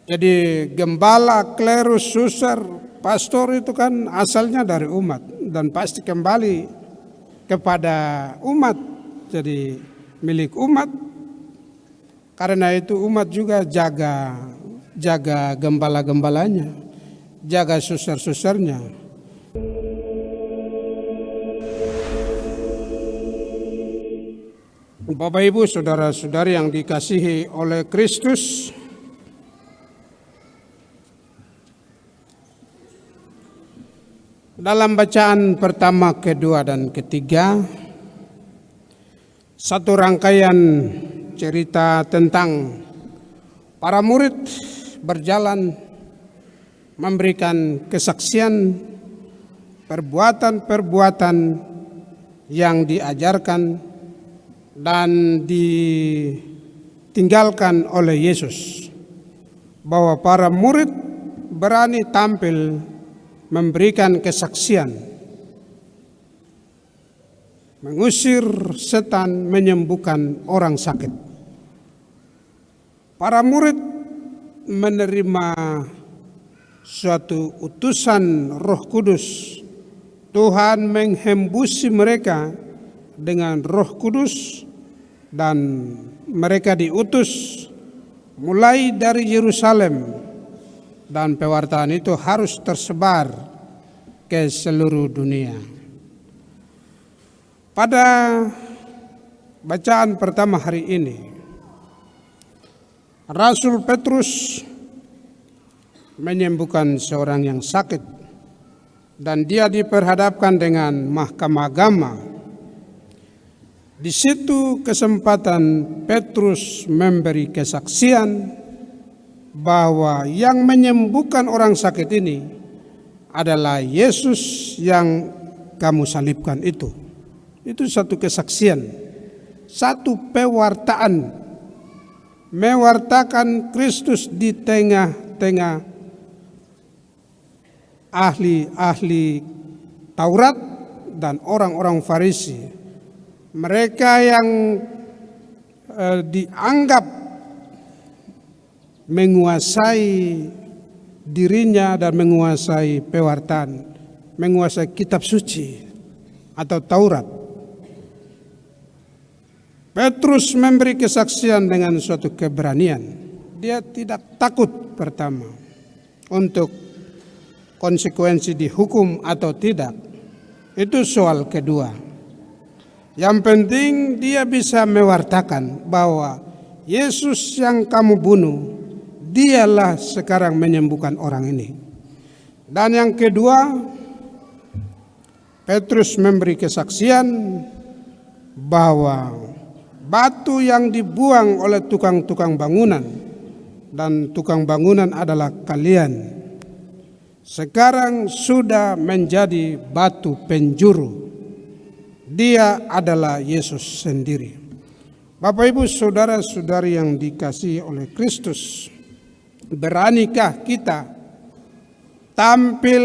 Jadi gembala, klerus, suster, pastor itu kan asalnya dari umat dan pasti kembali kepada umat, jadi milik umat. Karena itu umat juga jaga gembala-gembalanya, jaga suster-susternya. Bapak Ibu, saudara-saudari yang dikasihi oleh Kristus, dalam bacaan pertama, kedua, dan ketiga, satu rangkaian cerita tentang para murid berjalan memberikan kesaksian perbuatan-perbuatan yang diajarkan dan ditinggalkan oleh Yesus, bahwa para murid berani tampil memberikan kesaksian, mengusir setan, menyembuhkan orang sakit. Para murid menerima suatu utusan Roh Kudus. Tuhan menghembusi mereka dengan Roh Kudus dan mereka diutus mulai dari Yerusalem, dan pewartaan itu harus tersebar ke seluruh dunia. Pada bacaan pertama hari ini, Rasul Petrus menyembuhkan seorang yang sakit dan dia diperhadapkan dengan mahkamah agama. Di situ kesempatan Petrus memberi kesaksian bahwa yang menyembuhkan orang sakit ini adalah Yesus yang kamu salibkan itu. Itu satu kesaksian, satu pewartaan, mewartakan Kristus di tengah-tengah ahli-ahli Taurat dan orang-orang Farisi. Mereka yang dianggap menguasai dirinya dan menguasai pewartaan, menguasai kitab suci atau Taurat. Petrus memberi kesaksian dengan suatu keberanian. Dia tidak takut pertama untuk konsekuensi dihukum atau tidak. Itu soal kedua. Yang penting dia bisa mewartakan bahwa Yesus yang kamu bunuh, dialah sekarang menyembuhkan orang ini. Dan yang kedua, Petrus memberi kesaksian bahwa batu yang dibuang oleh tukang-tukang bangunan, dan tukang bangunan adalah kalian, sekarang sudah menjadi batu penjuru. Dia adalah Yesus sendiri. Bapak Ibu, saudara-saudari yang dikasihi oleh Kristus, beranikah kita tampil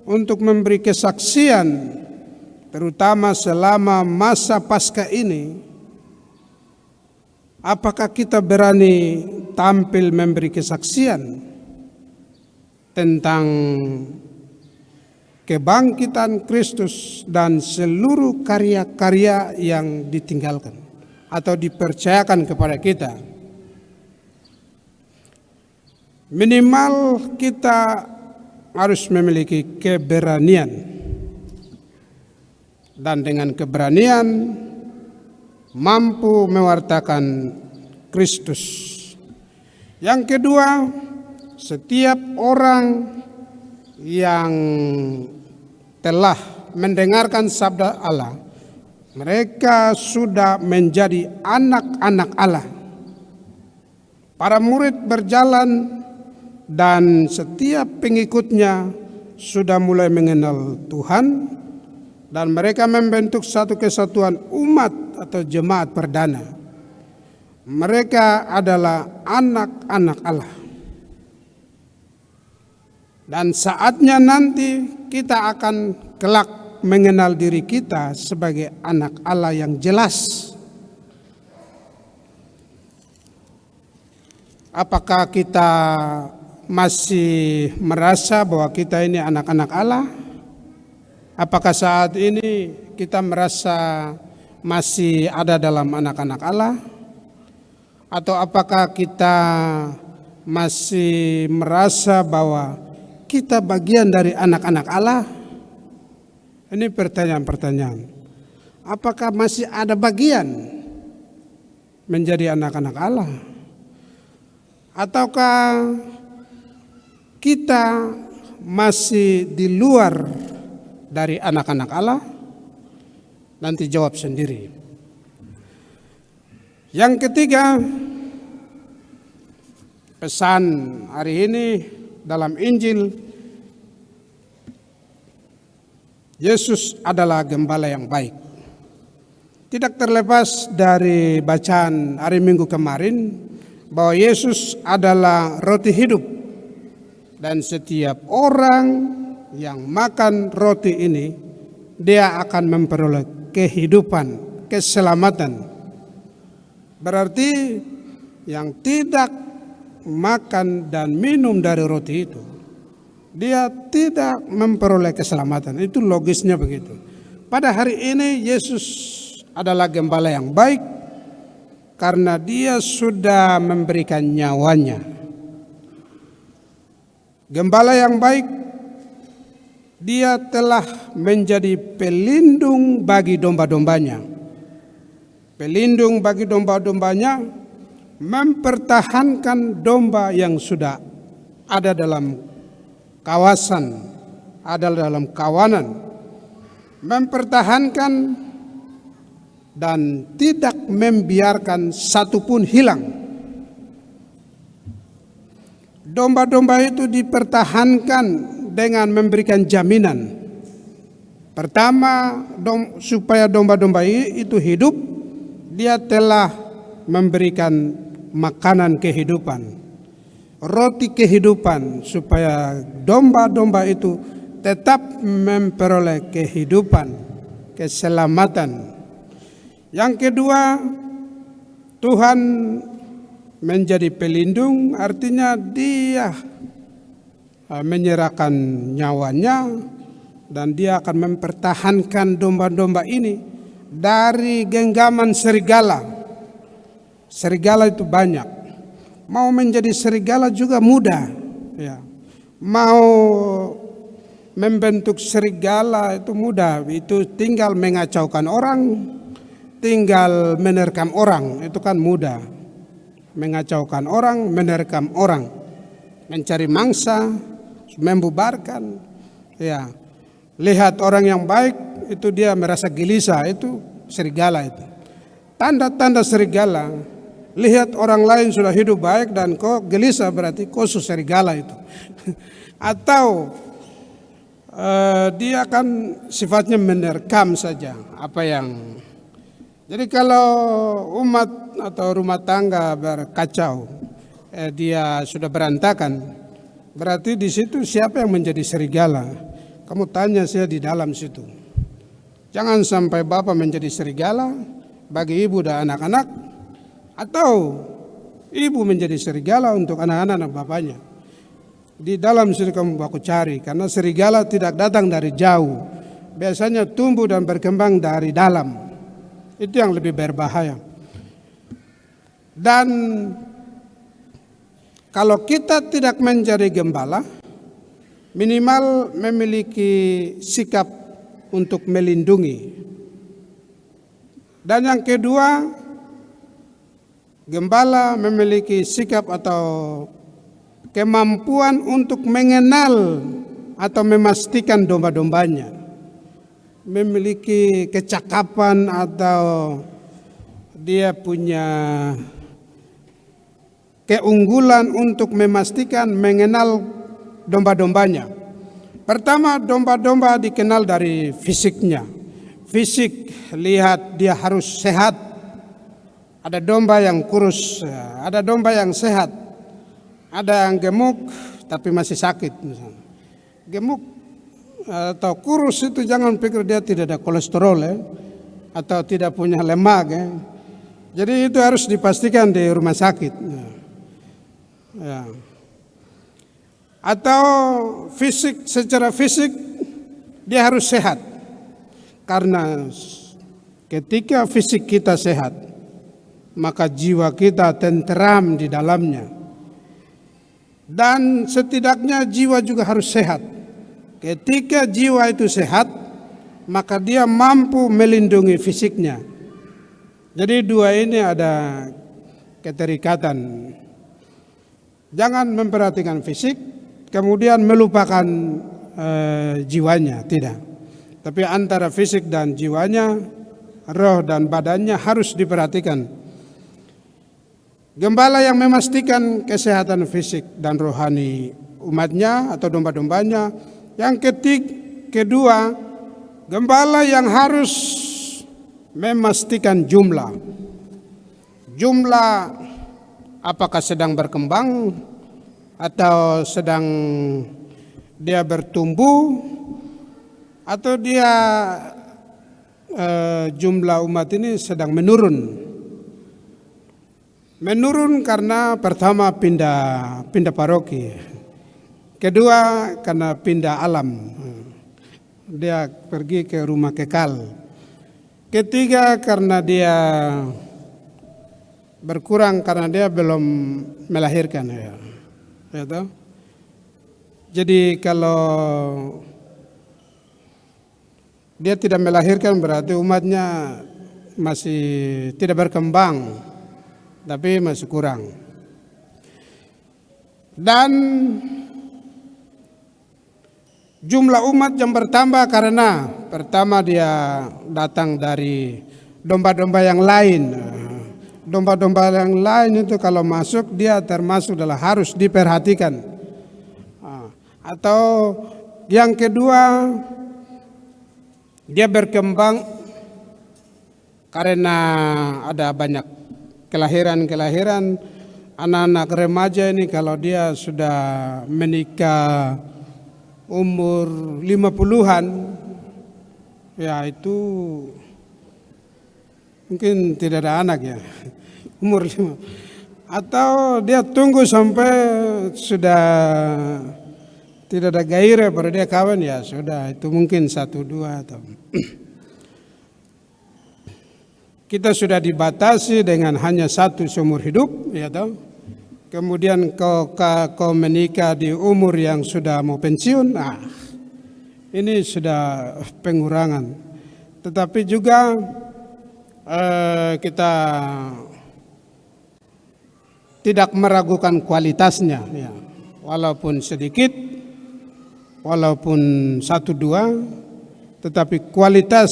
untuk memberi kesaksian, terutama selama masa Paskah ini? Apakah kita berani tampil memberi kesaksian tentang kebangkitan Kristus dan seluruh karya-karya yang ditinggalkan atau dipercayakan kepada kita? Minimal kita harus memiliki keberanian, dan dengan keberanian mampu mewartakan Kristus. Yang kedua, setiap orang yang telah mendengarkan sabda Allah, mereka sudah menjadi anak-anak Allah. Para murid berjalan dan setiap pengikutnya sudah mulai mengenal Tuhan, dan mereka membentuk satu kesatuan umat atau jemaat perdana. Mereka adalah anak-anak Allah. Dan saatnya nanti kita akan kelak mengenal diri kita sebagai anak Allah yang jelas. Apakah kita masih merasa bahwa kita ini anak-anak Allah? Apakah saat ini kita merasa masih ada dalam anak-anak Allah? Atau apakah kita masih merasa bahwa kita bagian dari anak-anak Allah? Ini pertanyaan-pertanyaan. Apakah masih ada bagian menjadi anak-anak Allah? Ataukah kita masih di luar dari anak-anak Allah? Nanti jawab sendiri. Yang ketiga, pesan hari ini dalam Injil, Yesus adalah gembala yang baik. Tidak terlepas dari bacaan hari Minggu kemarin bahwa Yesus adalah roti hidup, dan setiap orang yang makan roti ini dia akan memperoleh kehidupan, keselamatan. Berarti yang tidak makan dan minum dari roti itu, dia tidak memperoleh keselamatan. Itu logisnya begitu. Pada hari ini Yesus adalah gembala yang baik karena dia sudah memberikan nyawanya. Gembala yang baik, dia telah menjadi pelindung bagi domba-dombanya. Pelindung bagi domba-dombanya, mempertahankan domba yang sudah ada dalam kawasan, ada dalam kawanan, mempertahankan dan tidak membiarkan satupun hilang. Domba-domba itu dipertahankan dengan memberikan jaminan. Pertama, supaya domba-domba itu hidup, dia telah memberikan makanan kehidupan, roti kehidupan, supaya domba-domba itu tetap memperoleh kehidupan, keselamatan. Yang kedua, Tuhan menjadi pelindung, artinya dia menyerahkan nyawanya dan dia akan mempertahankan domba-domba ini dari genggaman serigala. Serigala itu banyak. Mau menjadi serigala juga mudah. Ya. Mau membentuk serigala itu mudah. Itu tinggal mengacaukan orang, tinggal menerkam orang, itu kan mudah. Mengacaukan orang, menerkam orang, mencari mangsa, membubarkan. Ya, lihat orang yang baik itu dia merasa gelisah, itu serigala itu. Tanda-tanda serigala, lihat orang lain sudah hidup baik dan kok gelisah, berarti kok serigala itu. Atau dia akan sifatnya menerkam saja apa yang. Jadi kalau umat atau rumah tangga berkacau, dia sudah berantakan, berarti di situ siapa yang menjadi serigala? Kamu tanya saya di dalam situ. Jangan sampai bapak menjadi serigala bagi ibu dan anak-anak, atau ibu menjadi serigala untuk anak-anak dan bapaknya. Di dalam situ kamu baku cari, karena serigala tidak datang dari jauh, biasanya tumbuh dan berkembang dari dalam. Itu yang lebih berbahaya. Dan kalau kita tidak menjadi gembala, minimal memiliki sikap untuk melindungi. Dan yang kedua, gembala memiliki sikap atau kemampuan untuk mengenal atau memastikan domba-dombanya. Memiliki kecakapan atau dia punya keunggulan untuk memastikan mengenal domba-dombanya. Pertama, domba-domba dikenal dari fisiknya. Fisik, lihat dia harus sehat. Ada domba yang kurus, ada domba yang sehat. Ada yang gemuk tapi masih sakit misalnya. Gemuk atau kurus itu jangan pikir dia tidak ada kolesterol atau tidak punya lemak. Jadi itu harus dipastikan di rumah sakit. Ya. Atau secara fisik dia harus sehat. Karena ketika fisik kita sehat, maka jiwa kita tenteram di dalamnya. Dan setidaknya jiwa juga harus sehat. Ketika jiwa itu sehat, maka dia mampu melindungi fisiknya. Jadi dua ini ada keterikatan. Jangan memperhatikan fisik, kemudian melupakan jiwanya, tidak. Tapi antara fisik dan jiwanya, roh dan badannya harus diperhatikan. Gembala yang memastikan kesehatan fisik dan rohani umatnya atau domba-dombanya. Yang kedua, gembala yang harus memastikan jumlah apakah sedang berkembang atau sedang dia bertumbuh atau dia jumlah umat ini sedang menurun karena pertama pindah paroki. Kedua karena pindah alam, dia pergi ke rumah kekal. Ketiga karena dia berkurang karena dia belum melahirkan. Ya toh? Jadi kalau dia tidak melahirkan berarti umatnya masih tidak berkembang, tapi masih kurang. Dan jumlah umat yang bertambah karena pertama dia datang dari domba-domba yang lain. Domba-domba yang lain itu kalau masuk dia termasuk adalah harus diperhatikan. Atau yang kedua dia berkembang karena ada banyak kelahiran anak-anak remaja ini kalau dia sudah menikah umur 50-an, ya itu mungkin tidak ada anak ya, umur 5. Atau dia tunggu sampai sudah tidak ada gairah pada dia kawan, ya sudah itu mungkin 1-2 atau kita sudah dibatasi dengan hanya 1 seumur hidup, ya toh. Kemudian kau menikah di umur yang sudah mau pensiun, ini sudah pengurangan. Tetapi juga kita tidak meragukan kualitasnya, ya. Walaupun sedikit, walaupun 1-2, tetapi kualitas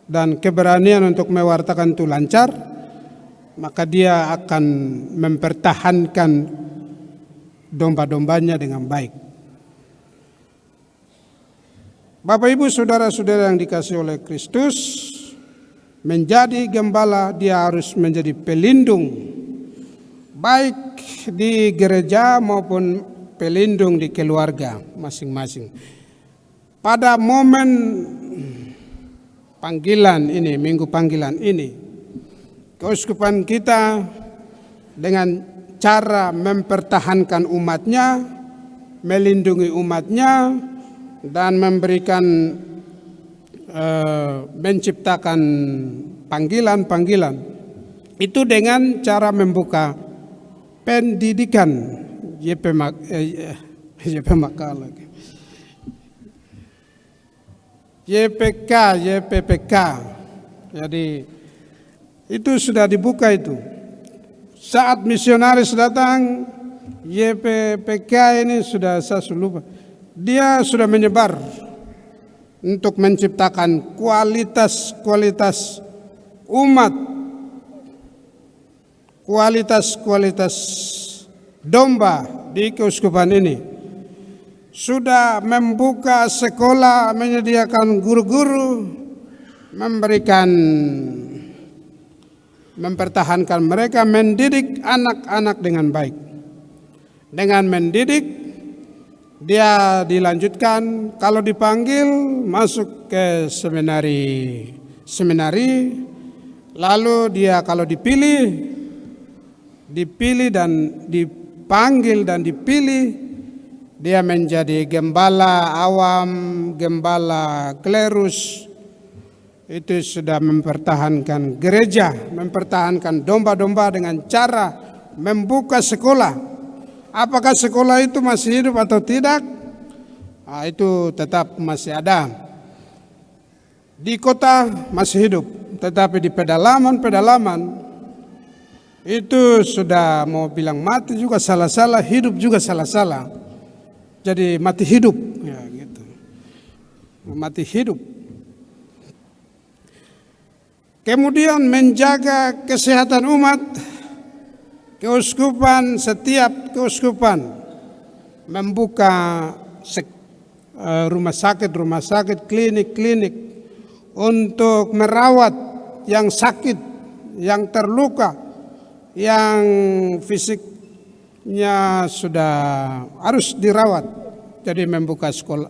dan keberanian untuk mewartakan itu lancar, maka dia akan mempertahankan domba-dombanya dengan baik. Bapak Ibu saudara-saudara yang dikasihi oleh Kristus, menjadi gembala dia harus menjadi pelindung baik di gereja maupun pelindung di keluarga masing-masing. Pada momen panggilan ini, minggu panggilan ini, keuskupan kita dengan cara mempertahankan umatnya, melindungi umatnya, dan memberikan menciptakan panggilan-panggilan itu dengan cara membuka pendidikan YPPK. Jadi itu sudah dibuka itu. Saat misionaris datang, YPPK ini sudah saya lupa. Dia sudah menyebar untuk menciptakan kualitas umat, kualitas domba di keuskupan ini. Sudah membuka sekolah, menyediakan guru-guru, mempertahankan mereka, mendidik anak-anak dengan baik. Dengan mendidik, dia dilanjutkan, kalau dipanggil masuk ke seminari, lalu dia kalau dipilih dan dipanggil dan dipilih, dia menjadi gembala awam, gembala klerus, itu sudah mempertahankan gereja, mempertahankan domba-domba dengan cara membuka sekolah. Apakah sekolah itu masih hidup atau tidak? Itu tetap masih ada. Di kota masih hidup, tetapi di pedalaman itu sudah mau bilang mati juga salah-salah, hidup juga salah-salah. Jadi mati hidup, ya gitu. Mati hidup. Kemudian menjaga kesehatan umat, keuskupan, setiap keuskupan membuka rumah sakit, klinik untuk merawat yang sakit, yang terluka, yang fisiknya sudah harus dirawat. Jadi membuka sekolah,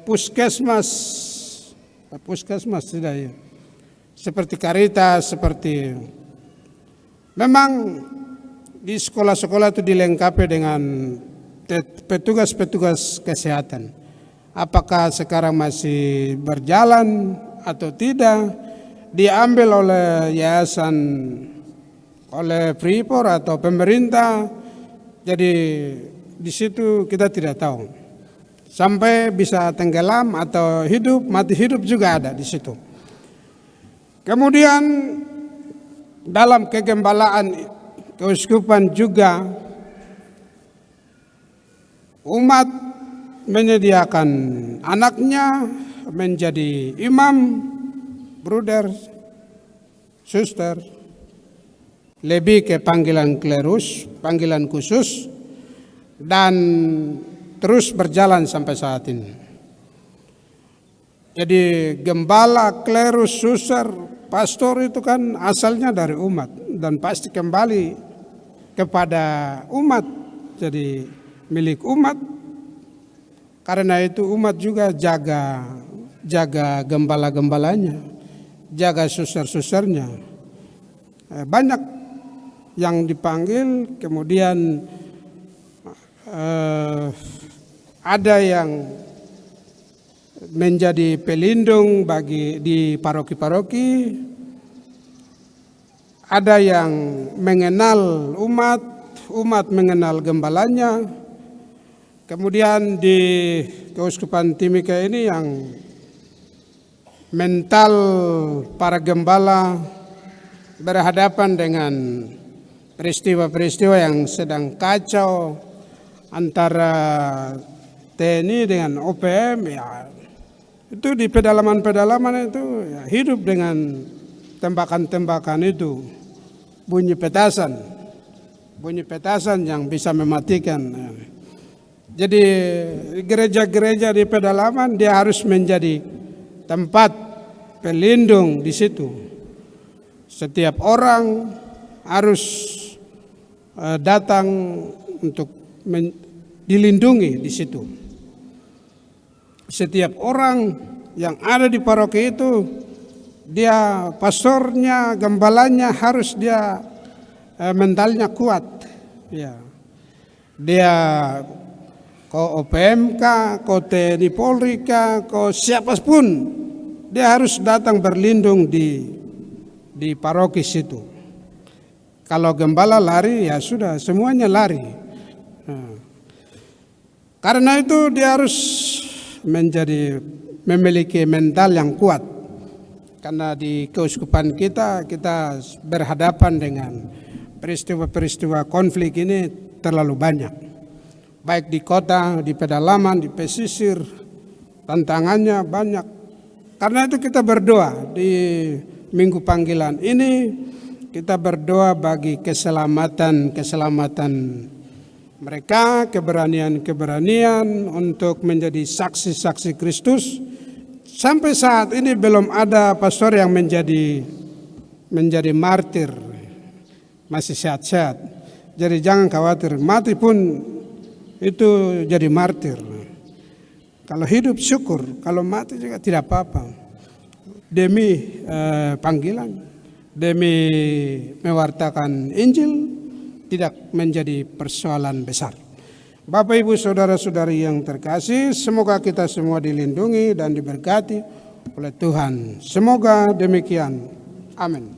puskesmas tidak ya. Seperti Caritas, seperti memang di sekolah-sekolah itu dilengkapi dengan petugas-petugas kesehatan. Apakah sekarang masih berjalan atau tidak, diambil oleh yayasan, oleh Freeport atau pemerintah. Jadi di situ kita tidak tahu. Sampai bisa tenggelam atau hidup, mati hidup juga ada di situ. Kemudian dalam kegembalaan keuskupan juga umat menyediakan anaknya menjadi imam, bruder, suster, lebih ke panggilan klerus, panggilan khusus, dan terus berjalan sampai saat ini. Jadi gembala, klerus, suster, pastor itu kan asalnya dari umat dan pasti kembali kepada umat, jadi milik umat. Karena itu umat juga jaga gembala-gembalanya, jaga suster-susternya. Banyak yang dipanggil, kemudian ada yang menjadi pelindung bagi di paroki-paroki, ada yang mengenal umat mengenal gembalanya. Kemudian di Keuskupan Timika ini yang mental para gembala berhadapan dengan peristiwa-peristiwa yang sedang kacau antara TNI dengan OPM, ya itu di pedalaman-pedalaman itu ya, hidup dengan tembakan-tembakan itu, bunyi petasan yang bisa mematikan. Jadi gereja-gereja di pedalaman dia harus menjadi tempat pelindung di situ. Setiap orang harus datang untuk dilindungi di situ. Setiap orang yang ada di paroki itu, dia pastornya, gembalanya harus dia mentalnya kuat. Ya. Dia ko OPMK, ko TNI Polri, ko siapapun, dia harus datang berlindung di paroki situ. Kalau gembala lari, ya sudah semuanya lari. Nah, karena itu dia harus memiliki mental yang kuat. Karena di keuskupan kita berhadapan dengan peristiwa-peristiwa konflik ini terlalu banyak. Baik di kota, di pedalaman, di pesisir, tantangannya banyak. Karena itu kita berdoa di Minggu Panggilan ini, kita berdoa bagi keselamatan mereka, keberanian untuk menjadi saksi-saksi Kristus. Sampai saat ini belum ada pastor yang menjadi martir, masih sehat-sehat. Jadi jangan khawatir, mati pun itu jadi martir. Kalau hidup syukur, kalau mati juga tidak apa-apa. Demi panggilan, demi mewartakan Injil, tidak menjadi persoalan besar. Bapak Ibu saudara-saudari yang terkasih, semoga kita semua dilindungi dan diberkati oleh Tuhan. Semoga demikian. Amin.